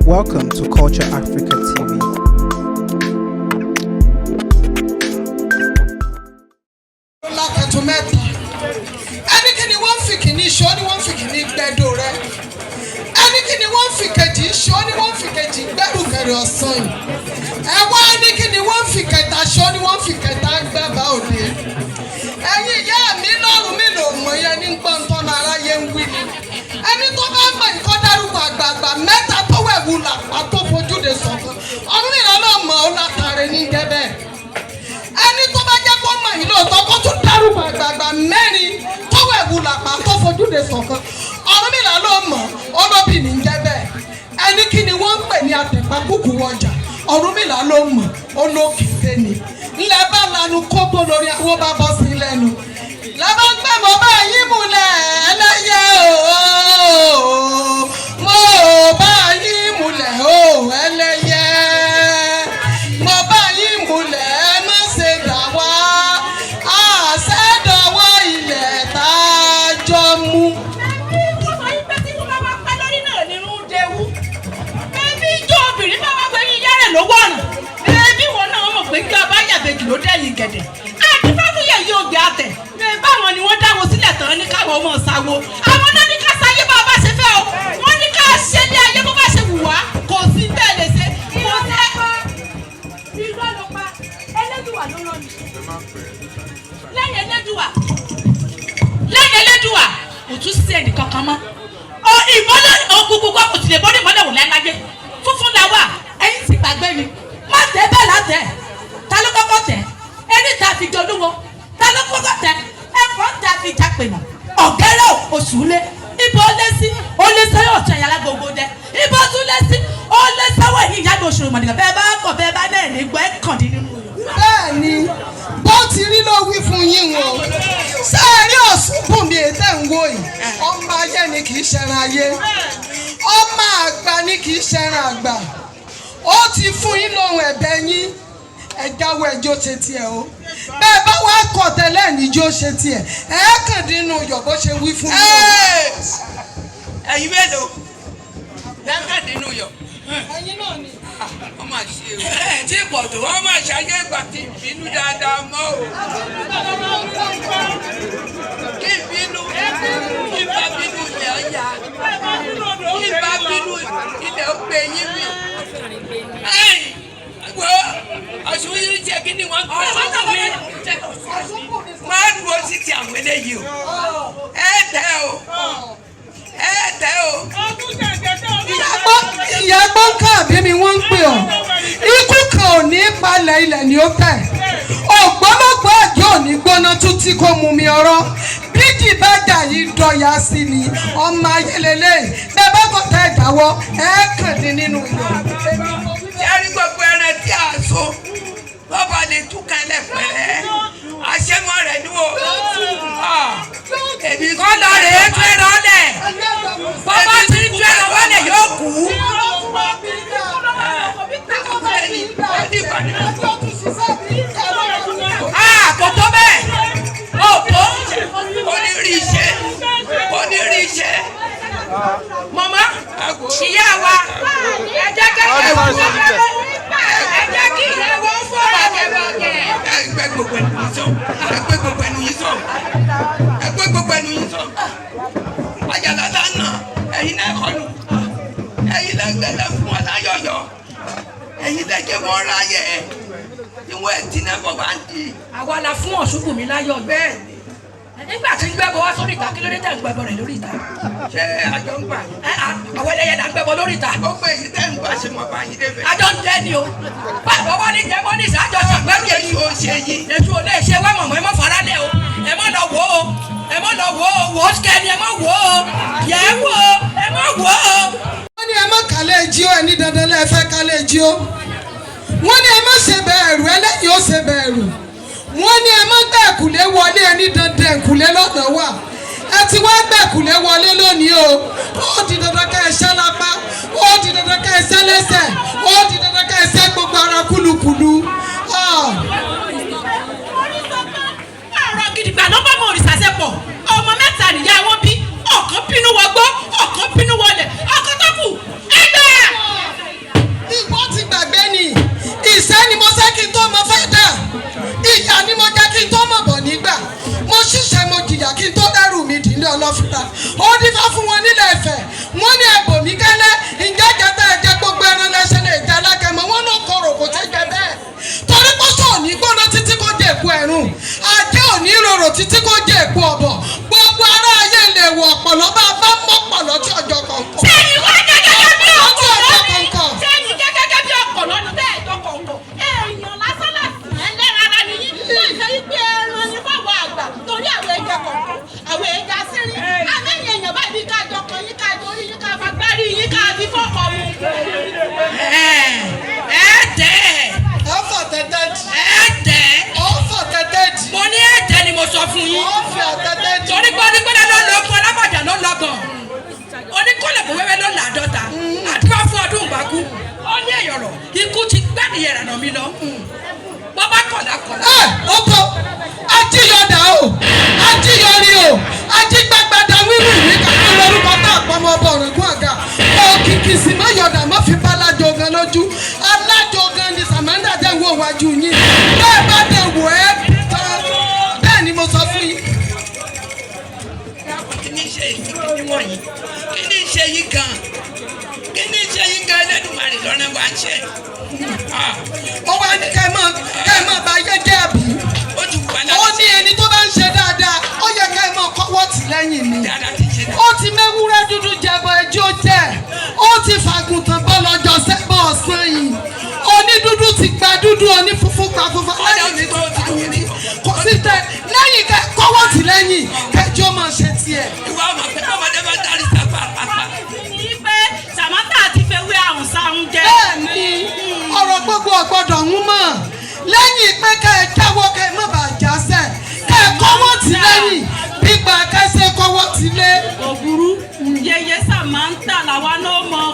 Welcome to Culture Africa TV. Ẹnikẹ́ni wọ́n fi kìíní ṣọ́ ni wọ́n fi kìíní gbẹ́dọ̀ rẹ̀. Ẹnikẹ́ni wọ́n fi kejì ṣọ́ ni wọ́n fi kejì gbẹ́rù kẹrẹ ọ̀sán yìí. Ẹ̀wọ́n ẹnikẹ́ni wọ́n fi kẹta ṣọ́ ni wọ́n fi kẹta gbẹ́bà òde. Ẹ̀yin ìyá mi lọ́rùn mi lò mọ̀ yẹn ní gbọ̀ntàn ara yẹn ń wí ni. Ẹni tó bá mọ̀ ìkọ́ dárúkọ àgbààgbà mẹ́ta tó wẹ̀wù làpá tó fojú de sọ̀kan. Ọdún ìrànlọ́ mọ̀ ọ́ látàrí ní gẹ́bẹ̀. Ẹni tó bá jẹ́ kó mọ̀ yìí lóòótọ́ kó tún dárúkọ àgbààgbà mẹ́rin tó wẹ̀wù làpá tó fojú de sọ̀kan. Ọdún ìrànlọ́ mọ̀ olóbìnrin ń gẹ́bẹ̀. Ẹni kí ni wọ́n ń pè ní àtẹ̀pákùkù ọjà. Ọdún ìrànlọ́ mọ̀ olókìkẹ́ ni. Ńlẹ̀ bá lanu kóbó lórí àwọn bá bọ́ sí lẹ́nu. Lẹ́bàá ń gbẹ́ mọ́ bá yín múlẹ̀ ẹlẹ́yẹ ooo. Mo bá yín múlẹ̀ ooo ẹlẹ́yẹ. Mo bá yín múlẹ̀ ẹ má ṣe dà wá. Àṣẹ́dọ̀wọ́ ilẹ̀ tá a jọ mú. Ọmọ yín pé tí wọ́n bá wá pẹ́ lórí náà nínú dẹ̀wú. Ẹbí ijó obìnrin bá wá pé yín yára lówó ọ̀nà. Ẹbí wọn náà mọ̀ pé kí ọba yàgbẹ́jì ló dẹ́yìn gẹ̀dẹ̀. Àti fáfúyẹ̀ yóò gbé àtẹ̀. Báwọn ni wọ́n dáwọ́ sílẹ̀ tán ní káwọn ọmọ ṣàwọ̀. Àwọn náà ní ká sáyé bá bá ṣe fẹ́ o. Wọ́n ní ká ṣe ní ayé bó bá ṣe wù wá. Kò sí bẹ́ẹ̀ lè ṣe. Kò sí irọ́ ló pa. Ẹlẹ́dùwà ló rán mi. Lẹ́yìn Ẹlẹ́dùwà, kò tún sí ẹnì kankan mọ́. Ìmọ́lẹ̀ òkùnkùn kọ́ kò sì lè bọ́dọ̀ ìmọ́lẹ̀ wò láyé. Funfun la wà, ẹ̀yin sì gbàgbé ni. Má tẹ̀ bẹ́ẹ̀ látẹ̀. Ta ló kọ́kọ́ tẹ̀? Ẹni tá a fi jọ olúwo. Ta ló kọ́kọ́ tẹ̀? Ẹ̀fọ́ ta fi jápe nà. Ọ̀gẹ́rẹ́ oṣù lé. Ibo lé sí. Ó lé sẹ́yìn ọ̀tún ẹ̀yà lágbogbo dẹ. Ibo tún lé sí. Ó lé sẹ́wọ̀ ẹ̀yìn ìyá òṣèlú mọ̀nìkà. Bẹ́ẹ̀ bá kọ̀ bẹ́ẹ̀ bá náà ní gbọ́ ẹ̀kàndín nínú. Bẹ́ẹ̀ni bó ti rí ló wí fún yín o. Sẹ́ẹ̀rí ọ̀sùnkùn mi ètè ń wò yìí. Ọmọ ayé ni kì í ṣẹran ayé. Ọmọ àgbà ni kì í ṣẹran àgbà. Ó ti fún yín lóhùn ẹ̀bẹ̀ yín. Ẹ jáwọ́ ẹjọ́ ṣe tiẹ̀ o. Bẹ́ẹ̀ bá wá kọ̀ tẹ́lẹ̀ níjó ṣe tiẹ̀. Ẹ kàn dínú yọ̀ bó ṣe wí fún yín. Ẹ̀yin mélòó? Lẹ́kàn nínú yọ̀. Ẹ̀yin náà ni. Wọ́n máa ṣe o. Tí pọ̀ tó wọ́n máa ṣayé ìgbà tí ìbínú dáadáa mọ́ o. Kí ìbínú ìbá bínú ilẹ̀ ọ̀yà. Ìbá bínú ilẹ̀ ó gbé yín mi. Wo ọ̀ṣun yìí ṣe kí ni wọ́n gbé ọ̀ṣun mi. Máa dúró sí ti àwọn eléyìí o. Ẹ tẹ́ o. Ẹ tẹ́ o. Ìyá gbọ́ǹkà àbí mi wọ́n ń pè ọ́. Ikú kan ò ní palẹ̀ ilẹ̀ ni ó tẹ̀. Ògbólógbò àjọ ò ní gbóná tún tí kò mú mi ọ̀rọ̀. Bíjì bá jà yìí dọ̀yà sí ni ọmọ ayélélé. Bẹ́ẹ̀ bá kò tẹ́ ìdáwọ́ ẹ̀ẹ́kàndín nínú ìyọ̀. Yẹ́rí gbogbo ẹran tí a so bọ́bá lè túká ẹlẹ́pẹ̀rẹ́. Àṣẹmọ́ rẹ̀ ni o. Èmi kọ́ lọ rèé tú ẹran lẹ̀. Bọ́bá ti tú ẹran wọlé yóò kú. Kò tó bẹ́ẹ̀. Ó tó. Onírí iṣẹ́. Màmá, ìyá wa, ẹ jẹ́ kí ìyá wa fọ́ bàgẹ́bàgẹ́. Ẹgbẹ́ gbogbo ẹnu yìí sọ. Àjàlá dáná, ẹ̀yin náà kọlu. Ẹ̀yin lẹ́gbẹ̀lẹ́ fún wọn láyọ̀yọ̀. Ẹ̀yin lẹ́jẹ̀ wọn ráyẹ̀. Ìwọ̀n ẹ̀tì náà bọ̀ bá ń di. Àwa la fún Ọ̀ṣùnkùnmí láyọ̀ bẹ́ẹ̀ ni. Nígbà tí ń gbẹ́bọ̀ wá sórí ìta, kí ló dé tẹ̀ ń gbẹ́bọ̀ rẹ̀ lórí ìta? Ṣé àjọ ń gbà? Àwọn ẹlẹ́yẹ là ń gbẹ́bọ̀ lórí ìta. Gbogbo èyí tẹ́ ń gbà ṣe mọ̀ bá yín débẹ̀. Àjọ ń jẹ́ ni o. Báwo wọ́n ní jẹ́ mọ́ ní ìsájọ́ ṣàgbẹ́rù èyí. Èṣù ò ṣe yín. Èṣù ò lè ṣe wá mọ̀mọ́ ẹ mọ́ fara lẹ̀ o. Ẹ mọ́ lọ wò ó. Ẹ mọ́ lọ wò ó. Wò ó kẹ́ni ẹ mọ́ wò ó. Yẹ̀ ẹ́ wò ó. Ẹ mọ́ wò ó. Wọ́n ní ẹ má kálẹ̀ jí ó ẹni dandan lẹ́ẹ̀fẹ́ kálẹ̀ jí ó. Wọ́n ní ẹ má ṣe bẹ̀rù ẹlẹ́yìn ó ṣe bẹ̀rù. Wọ́n ní ẹ má gbẹ̀kùlé wọlé ẹni dandan ẹ̀kùlé lọ́nà wà. Ẹ ti wá gbẹ̀kùlé wọlé lónìí o. Ó di dandan ká ẹ ṣẹ́ lápá. Ó di dandan ká ẹ ṣẹ́ lẹ́sẹ̀. Ó di dandan ká ẹ ṣẹ́ gbogbo ara kúlukùlu. Ọ̀rọ̀ gidigba ló bá mọ òrìṣà ṣe pọ̀. Ọmọ mẹ́ta nìyá wọn bí. Ọ̀kan bínú wọgbó, ọ̀kan bínú wọlẹ̀. Ọ̀kan tó kù ẹgbẹ́. ìyá ni mo jẹ́ kí n tó mọ̀ bọ̀ nígbà mo ṣiṣẹ́ mo jìyà kí n tó dẹ́rù mi dì ní ọlọ́fìta ó dífá fún wọn nílẹ̀ Ifẹ̀ wọ́n ní ẹ̀bùn mi kẹ́lẹ́ ǹjẹ́ jẹ́tẹ́ ẹ̀jẹ̀ gbogbo ẹran lẹ́sẹ̀ lè jẹ́ alákẹ́mọ́ wọn ló kọ̀rọ̀ kò tẹ́ jẹ bẹ́ẹ̀ torí pọ́sọ̀ òní gbóná títí kó jẹ èpo ẹ̀rùn ajé òní rorò títí kó jẹ èpo ọ̀bọ̀ gbogbo ará ayé lè wọ ọ̀pọ̀lọ́ bá bá mọ́ pọ̀lọ́ tí ọjọ́ kọ̀ọ̀kan. sẹ́yìn wá gẹ́gẹ́ bí ọ̀pọ̀lọ́ ni sẹ́yìn gẹ́gẹ́ bí ọ̀pọ̀lọ́ ni bẹ́ẹ̀ jọ kọ̀ọ̀kan èèyàn lásán lásán ẹlẹ́rara ni yín tó ìfẹ́ yí pé ẹran ni fáwọn àgbà torí àwọn ẹja kọ̀ọ̀kan àwọn ẹja sírí àmẹ́yìn èèyàn báyìí bí ká jọ kan yín ká torí yín ká fagbárí yín ká fi fọ́kọ̀ mu. mo ní ẹ̀jẹ̀ ni mo sọ fún yín torí pé onígbọ́dá ló lọ́gbọ́n alábàjá ló lọ́gàn oníkọ́lẹ̀ bó wẹ́wẹ́ ló làádọ́ta àdúrà fún ọdún ìgbàkú ó ní ẹ̀yọ̀rọ̀ ikú ti gbẹ́niyẹ̀ rànà mi lọ bọ́bá kọ̀lá. ọkọ ajíyọ̀dà o ajíyọrí o ajígbàgbàdà wíwì ní kàkọ́ lórúkọ tá a pamọ́ ọbọ̀ ọ̀rẹ́gún àga òkìkì sì má yọ̀dà má fi bá alájọgan lójú alájọgan ni sàmándà dẹ̀ wò wájú yín bẹ́ẹ̀ bá dẹ̀ wò ẹ́ tán bẹ́ẹ̀ ni mo sọ fún yín. kí ni ṣe yìí kí ni wọ̀nyí kí ni ṣe yìí gan kí ni ṣe yìí gan Ẹlẹ́dùmarè lọ́nà wá ń ṣe. ó wá ní kẹ́ ẹ máa bá yé jẹ́ àbí ó ní ẹni tó bá ń ṣe dáadáa ó yẹ kẹ́ ẹ máa kọ́wọ́ tì lẹ́yìn ni ó ti mẹ́wúrẹ́ dúdú jẹbọ ẹjọ́ jẹ́ ó ti fàgùntàn bọ́ lọ́jọ́ sẹ́bọ̀ ọ̀sán yìí onídúdú ti gba dúdú onífunfun gba funfun lẹ́yìn ní tó ti dùn ní kò sí tẹ lẹ́yìn kẹ́ kọ́wọ́ tì lẹ́yìn kẹjọ́ máa ṣe tiẹ̀. ìwà ọmọ pé ọmọdé bá dárí sápá pápá. ní pé Sàmántà ti fẹ́ wé àrùn sáhùn jẹ. bẹ́ẹ̀ni ọ̀rọ̀ gbogbo ọ̀gbọ́dọ̀ ń mọ̀ lẹ́yìn pé kẹ́ ẹ jáwọ́ kẹ́ ẹ má bàa jásẹ̀ kẹ́ ẹ kọ́wọ́ tì lẹ́yìn gbígbà kẹ́sẹ̀ kọ́wọ́ tì lé. òbúrú yeye Sàmántà làwa náà mọ̀